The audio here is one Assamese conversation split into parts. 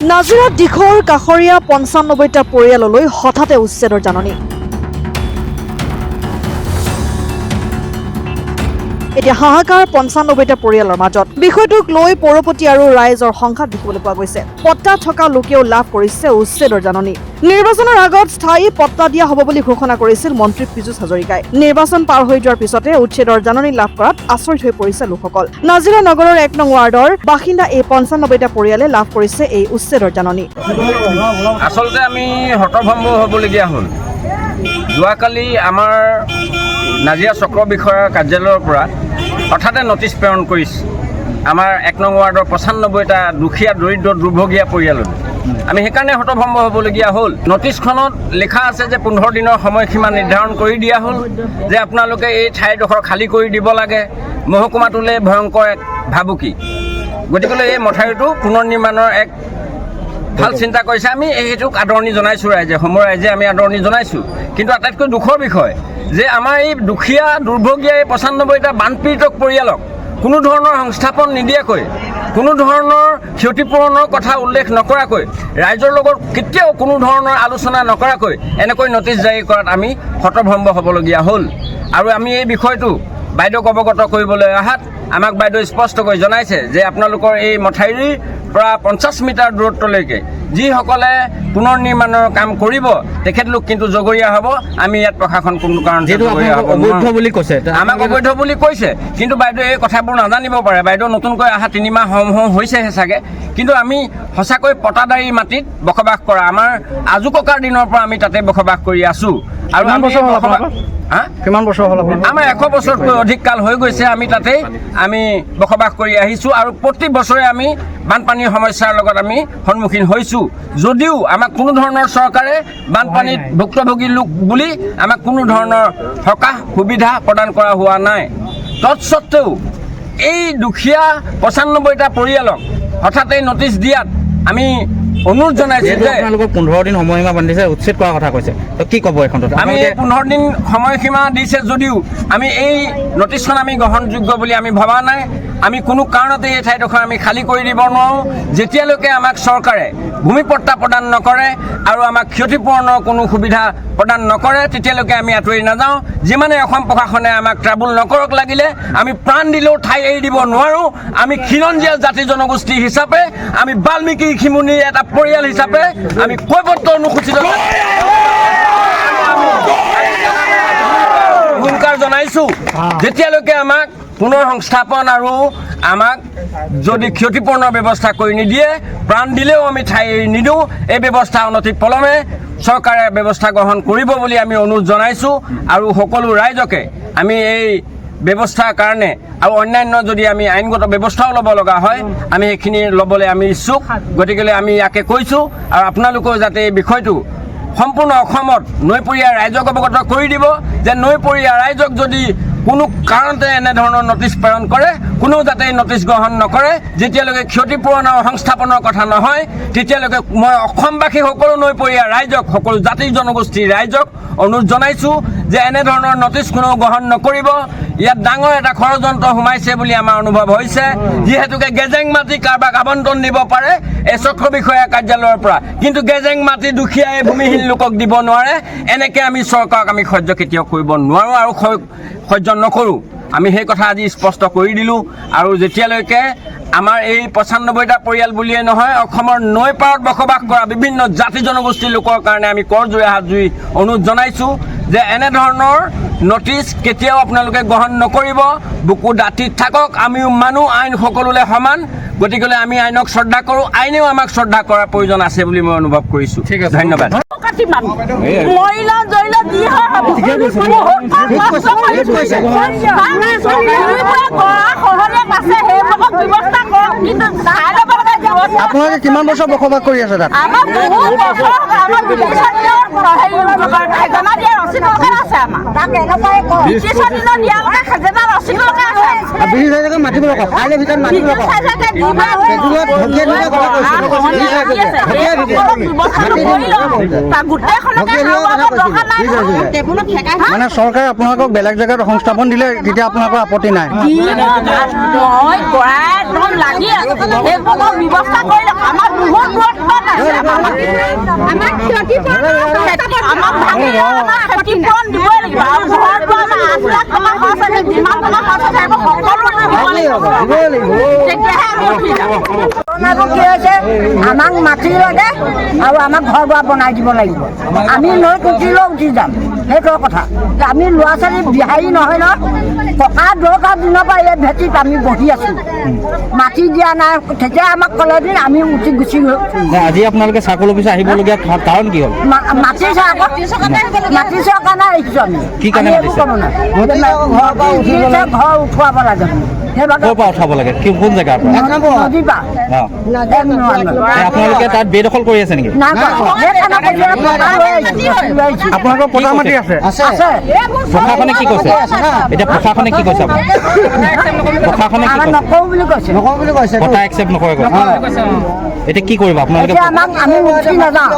নাজিৰাত দিখৰ কাষৰীয়া ৯৫টা পৰিয়াললৈ হঠাতে উচ্ছেদৰ জাননী। এতিয়া হাহাকাৰ ৯৫টা পৰিয়ালৰ মাজত। বিষয়টোক লৈ পৌৰপতি আৰু ৰাইজৰ সংঘাত দেখিবলৈ পোৱা গৈছে। পট্টা থকা লোকেও লাভ কৰিছে উচ্ছেদৰ জাননী। নিৰ্বাচনৰ আগত স্থায়ী পট্টা দিয়া হ'ব বুলি ঘোষণা কৰিছিল মন্ত্ৰী পীযুষ হাজৰিকাই। নিৰ্বাচন পাৰ হৈ যোৱাৰ পিছতে উচ্ছেদৰ জাননী লাভ কৰাত আচৰিত হৈ পৰিছে লোকসকল। নাজিৰা নগৰৰ ১ নং ৱাৰ্ডৰ বাসিন্দা এই ৯৫টা পৰিয়ালে লাভ কৰিছে এই উচ্ছেদৰ জাননী। আচলতে আমি হতভম্ব হ'বলগীয়া হ'ল। যোৱাকালি আমাৰ নাজিৰা চক্ৰ বিষয়াৰ কাৰ্যালয়ৰ পৰা হঠাতে নটিচ প্ৰেৰণ কৰিছে আমাৰ ১ নং ৱাৰ্ডৰ ৯৫টা দুখীয়া দৰিদ্ৰ দুৰ্ভগীয়া পৰিয়াললৈ। আমি সেইকাৰণে হতভম্ব হ'বলগীয়া হ'ল। নটিচখনত লিখা আছে যে ১৫ দিনৰ সময়সীমা নিৰ্ধাৰণ কৰি দিয়া হ'ল যে আপোনালোকে এই ঠাইডোখৰ খালী কৰি দিব লাগে। মহকুমাটোলৈ ভয়ংকৰ এক ভাবুকি। গতিকে এই মথাউৰিটো পুনৰ নিৰ্মাণৰ এক ভাল চিন্তা কৰিছে। আমি সেইটোক আদৰণি জনাইছোঁ, সমূহ ৰাইজে আমি আদৰণি জনাইছোঁ। কিন্তু আটাইতকৈ দুখৰ বিষয় যে আমাৰ এই দুখীয়া দুৰ্ভগীয়া এই ৯৫টা বানপীড়িত পৰিয়ালক কোনো ধৰণৰ সংস্থাপন নিদিয়াকৈ, কোনো ধৰণৰ ক্ষতিপূৰণৰ কথা উল্লেখ নকৰাকৈ, ৰাইজৰ লগত কেতিয়াও কোনো ধৰণৰ আলোচনা নকৰাকৈ এনেকৈ নটিচ জাৰি কৰাত আমি হতভম্ব হ'বলগীয়া হ'ল। আৰু আমি এই বিষয়টো বাইদেউক অৱগত কৰিবলৈ অহাত আমাক বাইদেউ স্পষ্টকৈ জনাইছে যে আপোনালোকৰ এই মথাউৰিৰ পৰা ৫০ মিটাৰ দূৰত্বলৈকে যিসকলে পুনৰ নিৰ্মাণৰ কাম কৰিব তেখেতলোক কিন্তু জগৰীয়া হ'ব। আমি ইয়াত প্ৰশাসন কোনো কাৰণতে জগৰীয়া হ'ব অবৈধ বুলি কৈছে, আমাক অবৈধ বুলি কৈছে। কিন্তু বাইদেউ এই কথাবোৰ নাজানিব পাৰে। বাইদেউ নতুনকৈ অহা ৩ মাহ হওঁ হৈছেহে চাগে। কিন্তু আমি সঁচাকৈ পটাদাৰী মাটিত বসবাস কৰা, আমাৰ আজু ককাৰ দিনৰ পৰা আমি তাতে বসবাস কৰি আছোঁ। আৰু কিমান বছৰ হ'ল আমাৰ ১০০ বছৰতকৈ অধিক কাল হৈ গৈছে আমি তাতে আমি বসবাস কৰি আহিছোঁ। আৰু প্ৰতি বছৰে আমি বানপানীৰ সমস্যাৰ লগত আমি সন্মুখীন হৈছোঁ। যদিও আমাক কোনো ধৰণৰ চৰকাৰে বানপানীত ভুক্তভোগী লোক বুলি আমাক কোনো ধৰণৰ সকাহ সুবিধা প্ৰদান কৰা হোৱা নাই। তৎসত্ত্বেও এই দুখীয়া ৯৫টা পৰিয়ালক হঠাতে নটিচ দিয়াত আমি অনুৰোধ জনাইছোঁ যে আপোনালোকক ১৫ দিন সময়সীমা বান্ধিছে, উচ্ছেদ কৰাৰ কথা কৈছে। তো কি ক'ব এখন? আমি এই ১৫ দিন সময়সীমা দিছে যদিও আমি এই নটিচখন আমি গ্ৰহণযোগ্য বুলি আমি ভবা নাই। আমি কোনো কাৰণতে এই ঠাইডোখৰ আমি খালী কৰি দিব নোৱাৰোঁ যেতিয়ালৈকে আমাক চৰকাৰে ভূমিপট্টা প্ৰদান নকৰে আৰু আমাক ক্ষতিপূৰণৰ কোনো সুবিধা প্ৰদান নকৰে তেতিয়ালৈকে আমি আঁতৰি নাযাওঁ। যিমানে অসম প্ৰশাসনে আমাক ট্ৰাবুল নকৰক লাগিলে আমি প্ৰাণ দিলেও ঠাই এৰি দিব নোৱাৰোঁ। আমি খিলঞ্জীয়া জাতি জনগোষ্ঠী হিচাপে, আমি বাল্মীকি খিমুনিৰ এটা পৰিয়াল হিচাপে আমি কৈৱত্য অনুসূচিত হুংকাৰ জনাইছোঁ। যেতিয়ালৈকে আমাক পুনৰ সংস্থাপন আৰু আমাক যদি ক্ষতিপূৰণৰ ব্যৱস্থা কৰি নিদিয়ে, প্ৰাণ দিলেও আমি ঠাই এৰি নিদিওঁ। এই ব্যৱস্থা অনতি পলমে চৰকাৰে ব্যৱস্থা গ্ৰহণ কৰিব বুলি আমি অনুৰোধ জনাইছোঁ। আৰু সকলো ৰাইজকে আমি এই ব্যৱস্থাৰ কাৰণে আৰু অন্যান্য যদি আমি আইনগত ব্যৱস্থাও ল'ব লগা হয় আমি সেইখিনি ল'বলৈ আমি ইচ্ছুক। গতিকে আমি ইয়াকে কৈছোঁ আৰু আপোনালোকেও যাতে এই বিষয়টো সম্পূৰ্ণ অসমত নৈপৰীয়া ৰাইজক অৱগত কৰি দিব যে নৈপৰীয়া ৰাইজক যদি কোনো কাৰণতে এনেধৰণৰ নটিচ প্ৰেৰণ কৰে, কোনেও যাতে নটিচ গ্ৰহণ নকৰে। যেতিয়ালৈকে ক্ষতিপূৰণ আৰু সংস্থাপনৰ কথা নহয় তেতিয়ালৈকে মই অসমবাসী সকলো নৈপৰীয়া ৰাইজক, সকলো জাতি জনগোষ্ঠীৰ ৰাইজক অনুৰোধ জনাইছোঁ যে এনেধৰণৰ নটিচ কোনেও গ্ৰহণ নকৰিব। ইয়াত ডাঙৰ এটা ষড়যন্ত্ৰ সোমাইছে বুলি আমাৰ অনুভৱ হৈছে। যিহেতুকে গেজেং মাটি কাৰোবাক আবণ্টন দিব পাৰে এই চক্ৰ বিষয়া কাৰ্যালয়ৰ পৰা, কিন্তু গেজেং মাটি দুখীয়া এই ভূমিহীন লোকক দিব নোৱাৰে। এনেকৈ আমি চৰকাৰক আমি সহ্য কেতিয়াও কৰিব নোৱাৰোঁ আৰু সহ্য নকৰোঁ। আমি সেই কথা আজি স্পষ্ট কৰি দিলোঁ। আৰু যেতিয়ালৈকে আমাৰ এই ৯৫টা পৰিয়াল বুলিয়েই নহয়, অসমৰ নৈ পাৰত বসবাস কৰা বিভিন্ন জাতি জনগোষ্ঠীৰ লোকৰ কাৰণে আমি কৰজোৰে হাত জুৰি অনুৰোধ জনাইছোঁ যে এনেধৰণৰ নটিচ কেতিয়াও আপোনালোকে গ্ৰহণ নকৰিব। বুকু দাঁতিত থাকক। আমিও মানুহ, আইন সকলোলৈ সমান। গতিকে আমি আইনক শ্ৰদ্ধা কৰোঁ, আইনেও আমাক শ্ৰদ্ধা কৰাৰ প্ৰয়োজন আছে বুলি মই অনুভৱ কৰিছোঁ। ধন্যবাদ। আপোনালোকে কিমান বছৰ বসবাস কৰি আছে তাত? মাতিব মানে চৰকাৰে আপোনালোকক বেলেগ জেগাত সংস্থাপন দিলে তেতিয়া আপোনালোকৰ আপত্তি নাই? কি হৈছে আমাক মাটি লাগে আৰু আমাক ঘৰ দুৱাৰ বনাই দিব লাগিব। আমি নৈত উঠিলেও উঠি যাম, সেইটো কথা। আমি ল'ৰা ছোৱালী বিহাৰী নহয় ন, ককা দেউতাৰ দিনৰ পৰা এই ভেটিত আমি বহি আছো, মাটি দিয়া নাই। তেতিয়া আমাক ক'লে দিন আমি উঠি গুচি গ'লো। আজি আপোনালোকে চাৰ্কল অফিচ আহিবলগীয়া কাৰণ কি হ'ল? মাতিছে কাৰণে আহিছো আমি। কি কাৰণে মাতিছে? ঘৰ উঠোৱাব লাগে। ক'ৰ পৰা উঠাব লাগে? কোন জেগাৰ পৰা? নদীৰ পৰা। আপোনালোকে তাত বেদখল কৰি আছে নেকি? আপোনালোকৰ পতা মাটি আছে? প্ৰশাসনে কি কৈছে? এতিয়া প্ৰশাসনে কি কৈছে? প্ৰশাসনে কি কৈছে? নকওঁ বুলি কৈছে। পতা একচেপ্ট নকৰে কৈছে। এতিয়া কি কৰিব আপোনালোকে? আমি উঠি নাযাওঁ।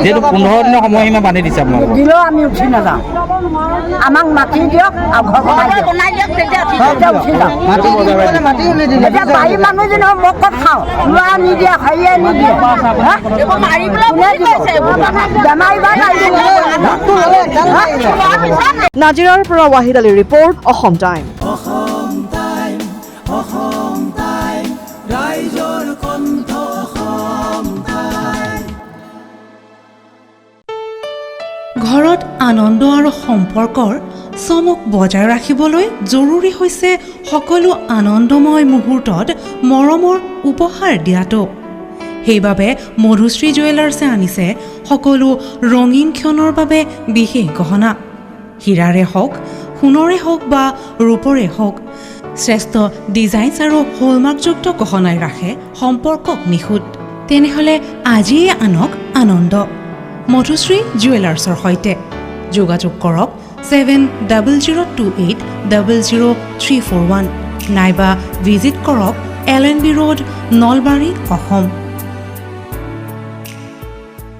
যিহেতু 15 দিনৰ সময়সীমা বান্ধি দিছে আপোনালোকক, দিলেও আমি উঠি নাযাওঁ। আমাক মাটি দিয়ক আৰু ঘৰ বনাই দিয়ক, তেতিয়া উঠি যাওঁ। এতিয়া বাৰী মানুহজনী মোক ক'ত খাওঁ, লোৱা নিদিয়ে, হেৰিয়ে নিদিয়ে। নাজিৰাৰ পৰা ৱাহিদ আলীৰ ৰিপৰ্ট, অসম টাইম। ঘৰত আনন্দ আৰু সম্পৰ্কৰ চমক বজাই ৰাখিবলৈ জৰুৰী হৈছে সকলো আনন্দময় মুহূৰ্তত মৰমৰ উপহাৰ দিয়াটো। সেইবাবে মধুশ্ৰী জুৱেলাৰ্ছে আনিছে সকলো ৰঙীন ক্ষণৰ বাবে বিশেষ গহনা। হীৰাৰে হওক, সোণৰে হওক বা ৰূপৰে হওক, শ্ৰেষ্ঠ ডিজাইনছ আৰু হলমাৰ্কযুক্ত গহনাই ৰাখে সম্পৰ্কক নিখুঁত। তেনেহ'লে আজিয়ে আনক আনন্দ মধুশ্ৰী জুৱেলাৰ্ছৰ সৈতে। যোগাযোগ কৰক 7002800341 নাইবা ভিজিট কৰক LNB ৰোড, নলবাৰী, অসম।